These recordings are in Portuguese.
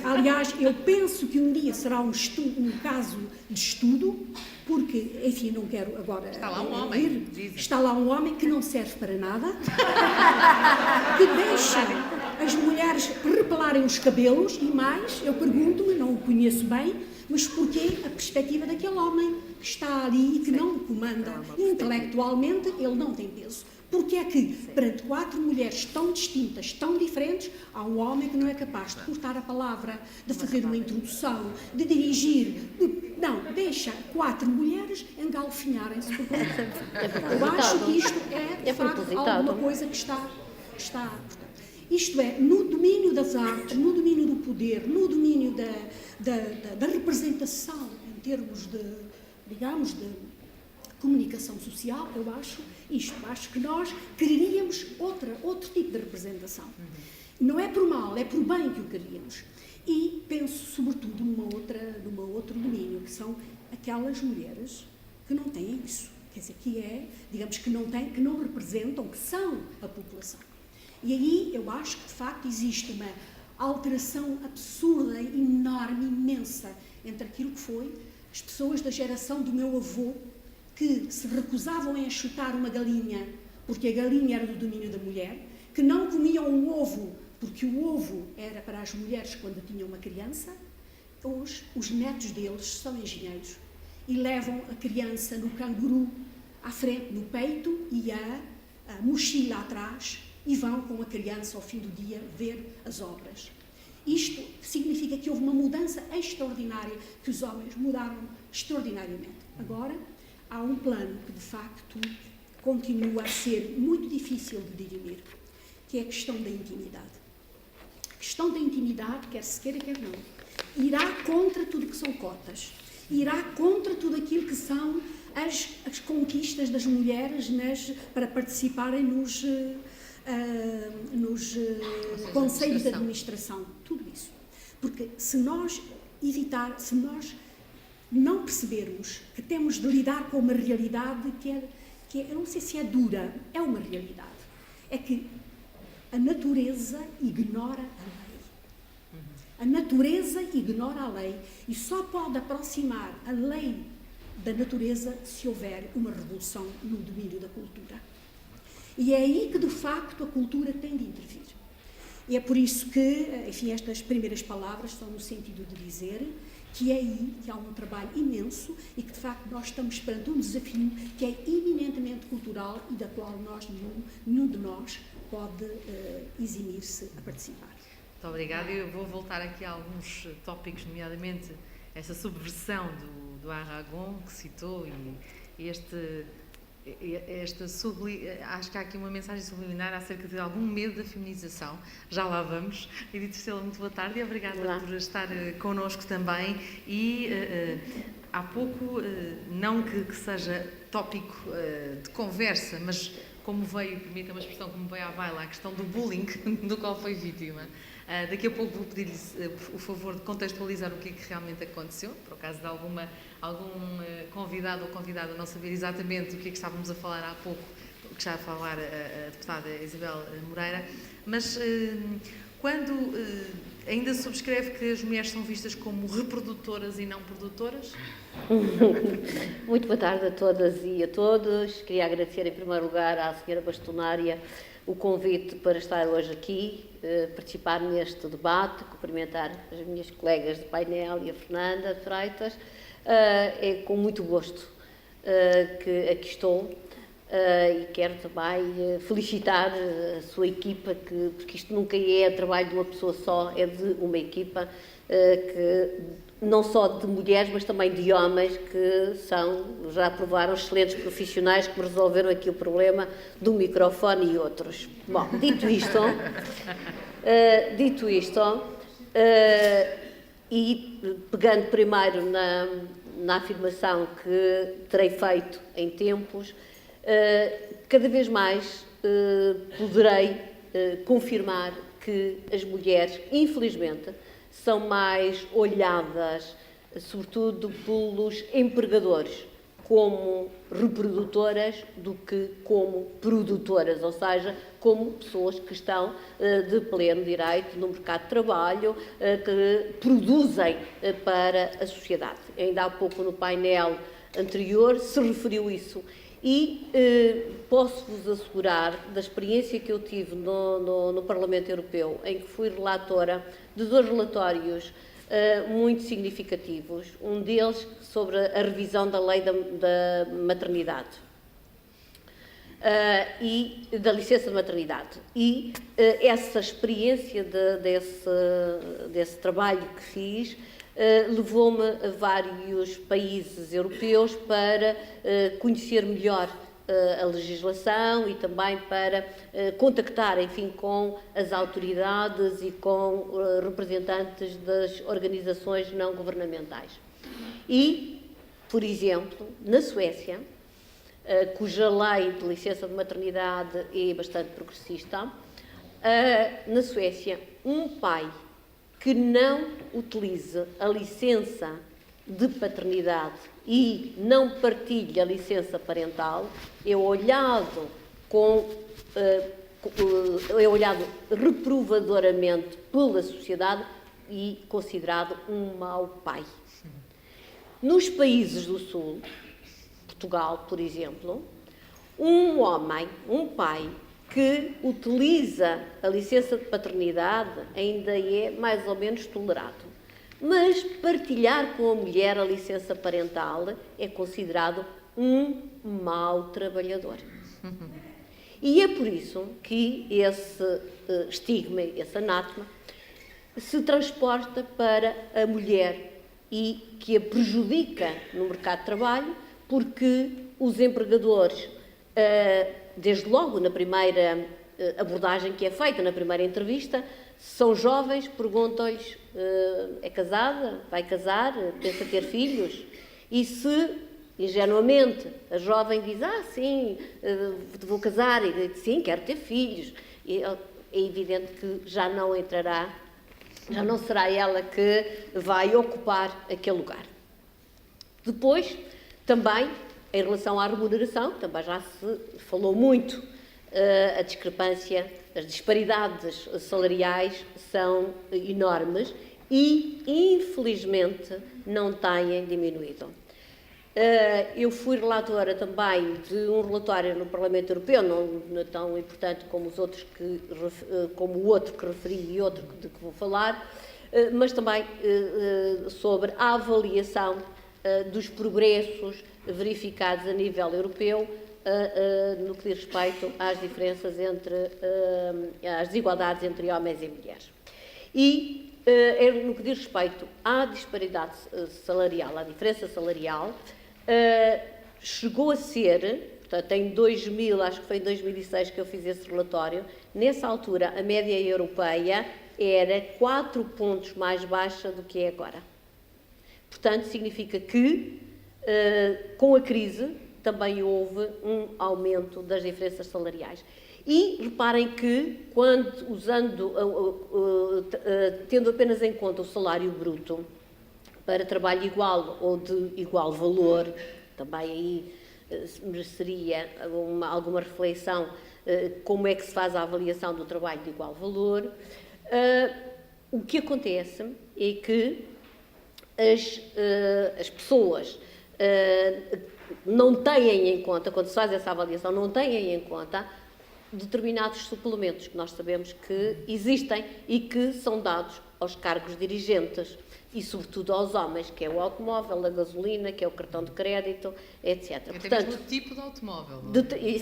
Aliás, eu penso que um dia será um caso de estudo, porque, enfim, não quero agora... Está lá um homem, dizem. Está lá um homem que não serve para nada, que deixa as mulheres repelarem os cabelos, e mais, eu pergunto-me, não o conheço bem, mas porquê a perspectiva daquele homem que está ali e que não comanda? Intelectualmente, ele não tem peso. Porque é que, perante 4 mulheres tão distintas, tão diferentes, há um homem que não é capaz de cortar a palavra, de fazer uma introdução, de dirigir, não, deixa 4 mulheres engalfinharem-se. Eu acho que isto é, de facto, alguma coisa que está. Isto é, no domínio das artes, no domínio do poder, no domínio da representação, em termos de, digamos, de comunicação social, eu acho isto. Acho que nós quereríamos outro tipo de representação. Não é por mal, é por bem que o queríamos. E penso, sobretudo, numa outro domínio, que são aquelas mulheres que não têm isso. Quer dizer, que é, digamos, que não representam, que são a população. E aí eu acho que, de facto, existe uma alteração absurda, enorme, imensa, entre aquilo que foi as pessoas da geração do meu avô, que se recusavam a enxutar uma galinha, porque a galinha era do domínio da mulher, que não comiam um ovo, porque o ovo era para as mulheres quando tinham uma criança. Hoje, os netos deles são engenheiros e levam a criança no canguru à frente, no peito, e a mochila atrás, e vão com a criança ao fim do dia ver as obras. Isto significa que houve uma mudança extraordinária, que os homens mudaram extraordinariamente. Agora, há um plano que, de facto, continua a ser muito difícil de dirimir, que é a questão da intimidade. A questão da intimidade, quer se queira, quer não, irá contra tudo que são cotas, irá contra tudo aquilo que são as conquistas das mulheres para participarem nos conselhos de administração, tudo isso. Porque se nós não percebermos que temos de lidar com uma realidade que é, eu não sei se é dura, é uma realidade, é que a natureza ignora a lei. A natureza ignora a lei e só pode aproximar a lei da natureza se houver uma revolução no domínio da cultura. E é aí que, de facto, a cultura tem de intervir. E é por isso que, enfim, estas primeiras palavras são no sentido de dizer que é aí que há um trabalho imenso e que, de facto, nós estamos perante um desafio que é eminentemente cultural e da qual nenhum de nós pode eximir-se a participar. Muito obrigada. Eu vou voltar aqui a alguns tópicos, nomeadamente essa subversão do Aragon que citou e acho que há aqui uma mensagem subliminar acerca de algum medo da feminização. Já lá vamos. Edith Estrela, muito boa tarde e obrigada por estar connosco também. E há pouco, não que seja tópico de conversa, mas como veio, permita uma expressão, como veio à baila a questão do bullying do qual foi vítima. Daqui a pouco vou pedir-lhe o favor de contextualizar o que é que realmente aconteceu, por caso de algum convidado ou convidada não saber exatamente o que é que estávamos a falar há pouco, que já a falar a deputada Isabel Moreira, mas quando ainda subscreve que as mulheres são vistas como reprodutoras e não produtoras? Muito boa tarde a todas e a todos. Queria agradecer em primeiro lugar à senhora bastonária o convite para estar hoje aqui, participar neste debate, cumprimentar as minhas colegas de painel e a Fernanda Freitas. É com muito gosto que aqui estou e quero também felicitar a sua equipa, porque isto nunca é trabalho de uma pessoa só, é de uma equipa que não só de mulheres, mas também de homens que já provaram excelentes profissionais que me resolveram aqui o problema do microfone e outros. Bom, dito isto, e pegando primeiro na afirmação que terei feito em tempos, cada vez mais poderei confirmar que as mulheres, infelizmente, são mais olhadas, sobretudo pelos empregadores, como reprodutoras do que como produtoras, ou seja, como pessoas que estão de pleno direito no mercado de trabalho, que produzem para a sociedade. Ainda há pouco no painel anterior se referiu isso. E posso-vos assegurar, da experiência que eu tive no Parlamento Europeu, em que fui relatora de 2 relatórios muito significativos, um deles sobre a revisão da lei da maternidade e da licença de maternidade. E essa experiência desse trabalho que fiz levou-me a vários países europeus para conhecer melhor a legislação e também para contactar, enfim, com as autoridades e com representantes das organizações não governamentais. E, por exemplo, na Suécia, cuja lei de licença de maternidade é bastante progressista, na Suécia, um pai que não utilize a licença de paternidade e não partilha a licença parental é olhado reprovadoramente pela sociedade e considerado um mau pai. Nos países do Sul, Portugal, por exemplo, um homem, um pai, que utiliza a licença de paternidade ainda é mais ou menos tolerado. Mas partilhar com a mulher a licença parental é considerado um mau trabalhador. E é por isso que esse estigma, esse anátema, se transporta para a mulher e que a prejudica no mercado de trabalho, porque os empregadores, desde logo na primeira abordagem que é feita, na primeira entrevista, são jovens, perguntam-lhes, é casada, vai casar, pensa ter filhos? E se, ingenuamente, a jovem diz, sim, vou casar, e diz, sim, quero ter filhos, e é evidente que já não entrará, já não será ela que vai ocupar aquele lugar. Depois, também, em relação à remuneração, também já se falou muito, a discrepância, as disparidades salariais são enormes e, infelizmente, não têm diminuído. Eu fui relatora também de um relatório no Parlamento Europeu, não tão importante como os outros como o outro que referi e outro de que vou falar, mas também sobre a avaliação dos progressos verificados a nível europeu no que diz respeito às diferenças às desigualdades entre homens e mulheres. E no que diz respeito à disparidade salarial, à diferença salarial, chegou a ser, portanto, em 2000, acho que foi em 2006 que eu fiz esse relatório, nessa altura a média europeia era 4 pontos mais baixa do que é agora. Portanto, significa que, com a crise, também houve um aumento das diferenças salariais. E reparem que, tendo apenas em conta o salário bruto para trabalho igual ou de igual valor, também aí mereceria alguma reflexão como é que se faz a avaliação do trabalho de igual valor, o que acontece é que as pessoas não têm em conta, quando se faz essa avaliação, não têm em conta determinados suplementos que nós sabemos que existem e que são dados aos cargos dirigentes e, sobretudo, aos homens, que é o automóvel, a gasolina, que é o cartão de crédito, etc. Portanto, mesmo o tipo de automóvel.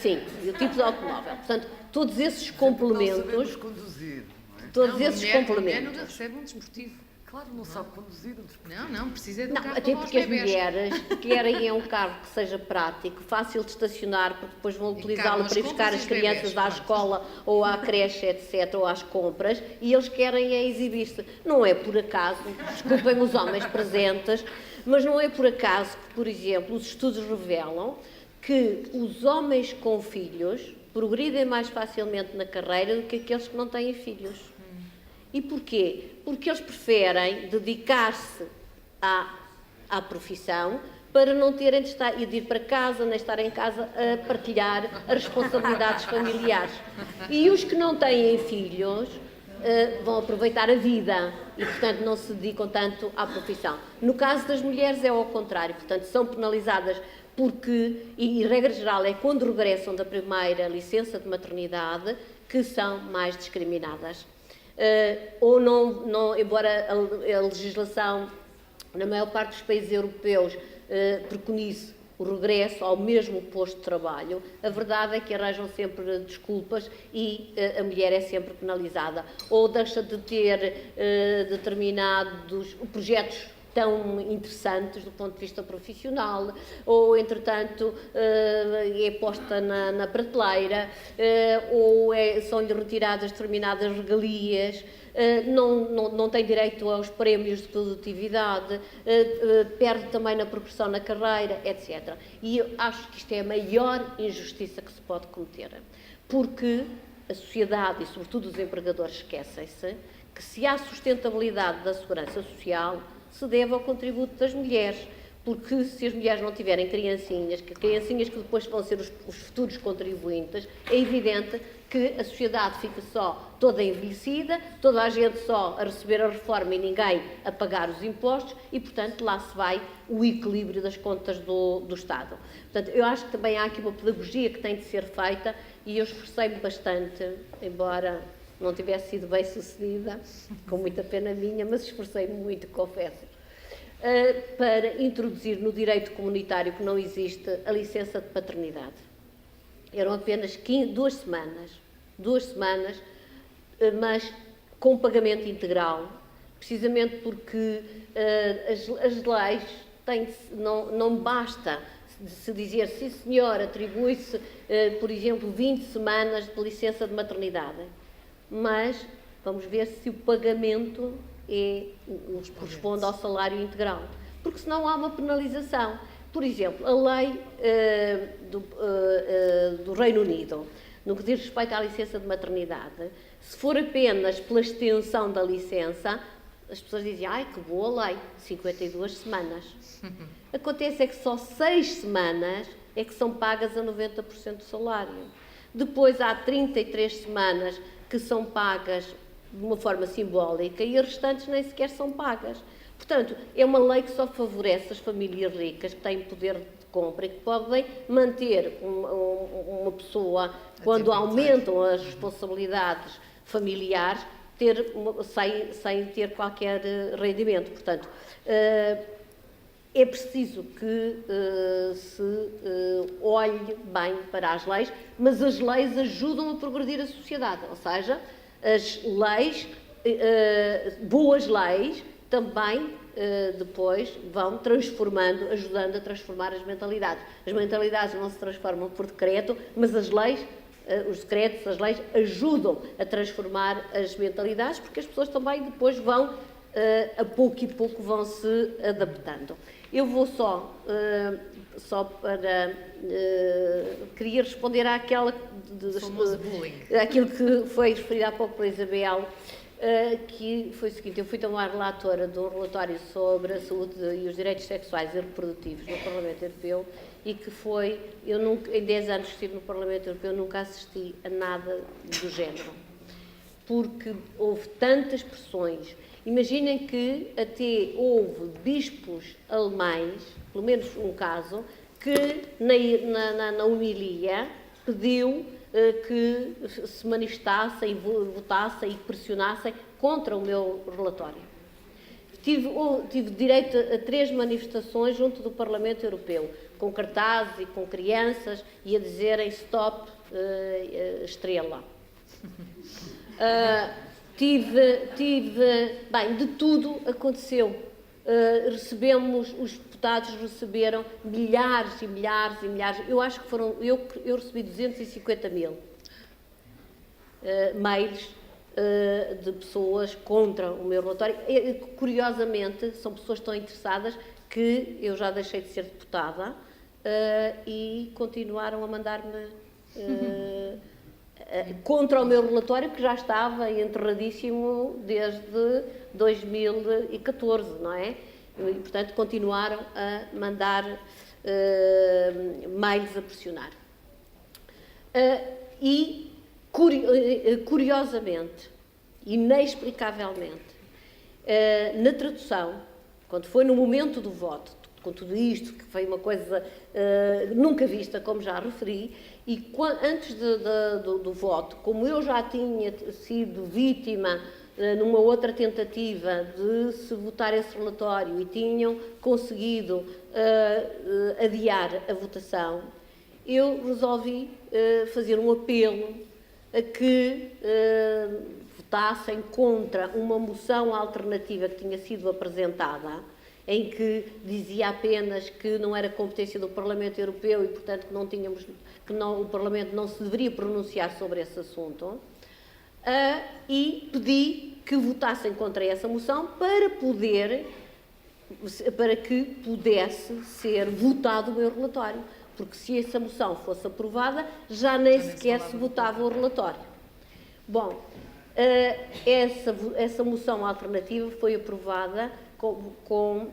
Sim, o tipo de automóvel. Portanto, todos esses complementos... conduzir, não é? Todos esses complementos... A mulher nunca recebe um desportivo. Claro, não sabe conduzir um desportivo. Não, precisa de um carro até para porque os as bebés. mulheres querem um carro que seja prático, fácil de estacionar, porque depois vão utilizá-lo para ir buscar as crianças à escola ou à creche, etc., ou às compras, e eles querem exibir-se. Não é por acaso, desculpem os homens presentes, mas não é por acaso que, por exemplo, os estudos revelam que os homens com filhos progridem mais facilmente na carreira do que aqueles que não têm filhos. E porquê? Porque eles preferem dedicar-se à profissão, para não terem de ir para casa, nem estar em casa a partilhar as responsabilidades familiares. E os que não têm filhos vão aproveitar a vida e, portanto, não se dedicam tanto à profissão. No caso das mulheres é ao contrário, portanto, são penalizadas porque, e regra geral, é quando regressam da primeira licença de maternidade que são mais discriminadas. Ou não, embora a legislação, na maior parte dos países europeus, preconize o regresso ao mesmo posto de trabalho, a verdade é que arranjam sempre desculpas e a mulher é sempre penalizada. Ou deixa de ter determinados projetos tão interessantes do ponto de vista profissional, ou, entretanto, é posta na prateleira, ou são-lhe retiradas determinadas regalias, não tem direito aos prémios de produtividade, perde também na progressão na carreira, etc. E eu acho que isto é a maior injustiça que se pode cometer, porque a sociedade e, sobretudo, os empregadores esquecem-se que se há sustentabilidade da segurança social, se deve ao contributo das mulheres, porque se as mulheres não tiverem criancinhas que depois vão ser os futuros contribuintes, é evidente que a sociedade fica só toda envelhecida, toda a gente só a receber a reforma e ninguém a pagar os impostos e, portanto, lá se vai o equilíbrio das contas do Estado. Portanto, eu acho que também há aqui uma pedagogia que tem de ser feita e eu esforcei-me bastante, embora não tivesse sido bem sucedida, com muita pena minha, mas esforcei-me muito, confesso, para introduzir no direito comunitário que não existe a licença de paternidade. Eram apenas 2 semanas, mas com pagamento integral, precisamente porque as leis não basta se dizer, sim senhor, atribui-se, por exemplo, 20 semanas de licença de maternidade, mas vamos ver se o pagamento corresponde ao salário integral, porque senão há uma penalização. Por exemplo, a lei do Reino Unido, no que diz respeito à licença de maternidade, se for apenas pela extensão da licença, as pessoas dizem, ai, que boa lei, 52 semanas. Acontece é que só 6 semanas é que são pagas a 90% do salário. Depois há 33 semanas que são pagas de uma forma simbólica e as restantes nem sequer são pagas. Portanto, é uma lei que só favorece as famílias ricas que têm poder de compra e que podem manter uma pessoa, quando aumentam as responsabilidades familiares, sem ter qualquer rendimento. Portanto, é preciso que se olhe bem para as leis, mas as leis ajudam a progredir a sociedade, ou seja, as leis, boas leis, também depois vão transformando, ajudando a transformar as mentalidades. As mentalidades não se transformam por decreto, mas as leis, os decretos, as leis ajudam a transformar as mentalidades, porque as pessoas também depois vão, a pouco e pouco, vão se adaptando. Eu vou só para... queria responder àquela... àquilo que foi referido há pouco pela Isabel, que foi o seguinte: eu fui também relatora de um relatório sobre a saúde e os direitos sexuais e reprodutivos no Parlamento Europeu e que foi... em 10 anos que estive no Parlamento Europeu, nunca assisti a nada do género. Porque houve tantas pressões. Imaginem que até houve bispos alemães, pelo menos um caso, que na homilia pediu que se manifestassem, votassem e pressionassem contra o meu relatório. Tive direito a 3 manifestações junto do Parlamento Europeu, com cartazes e com crianças e a dizerem stop estrela. Bem, de tudo aconteceu. Os deputados receberam milhares e milhares e milhares, eu acho que eu recebi 250.000 mails de pessoas contra o meu relatório. Curiosamente, são pessoas tão interessadas que eu já deixei de ser deputada e continuaram a mandar-me contra o meu relatório, que já estava enterradíssimo desde 2014, não é? E, portanto, continuaram a mandar mails a pressionar. E, curiosamente, inexplicavelmente, na tradução, quando foi no momento do voto, com tudo isto, que foi uma coisa nunca vista, como já referi, e antes do voto, como eu já tinha sido vítima numa outra tentativa de se votar esse relatório e tinham conseguido adiar a votação, eu resolvi fazer um apelo a que votassem contra uma moção alternativa que tinha sido apresentada, em que dizia apenas que não era competência do Parlamento Europeu e, portanto, o Parlamento não se deveria pronunciar sobre esse assunto, e pedi que votassem contra essa moção para que pudesse ser votado o meu relatório, porque se essa moção fosse aprovada, já nem sequer se votava o relatório. Bom, essa moção alternativa foi aprovada com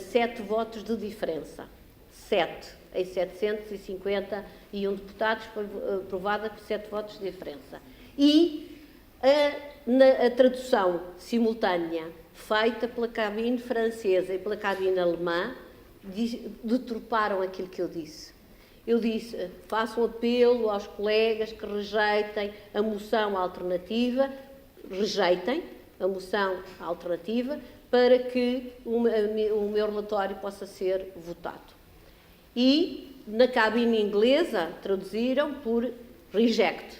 7 votos de diferença. 7 em 751 deputados foi aprovada com 7 votos de diferença. E a tradução simultânea feita pela cabine francesa e pela cabine alemã deturparam aquilo que eu disse. Eu disse, faço um apelo aos colegas que rejeitem a moção alternativa, para que o meu relatório possa ser votado. E, na cabine inglesa, traduziram por reject.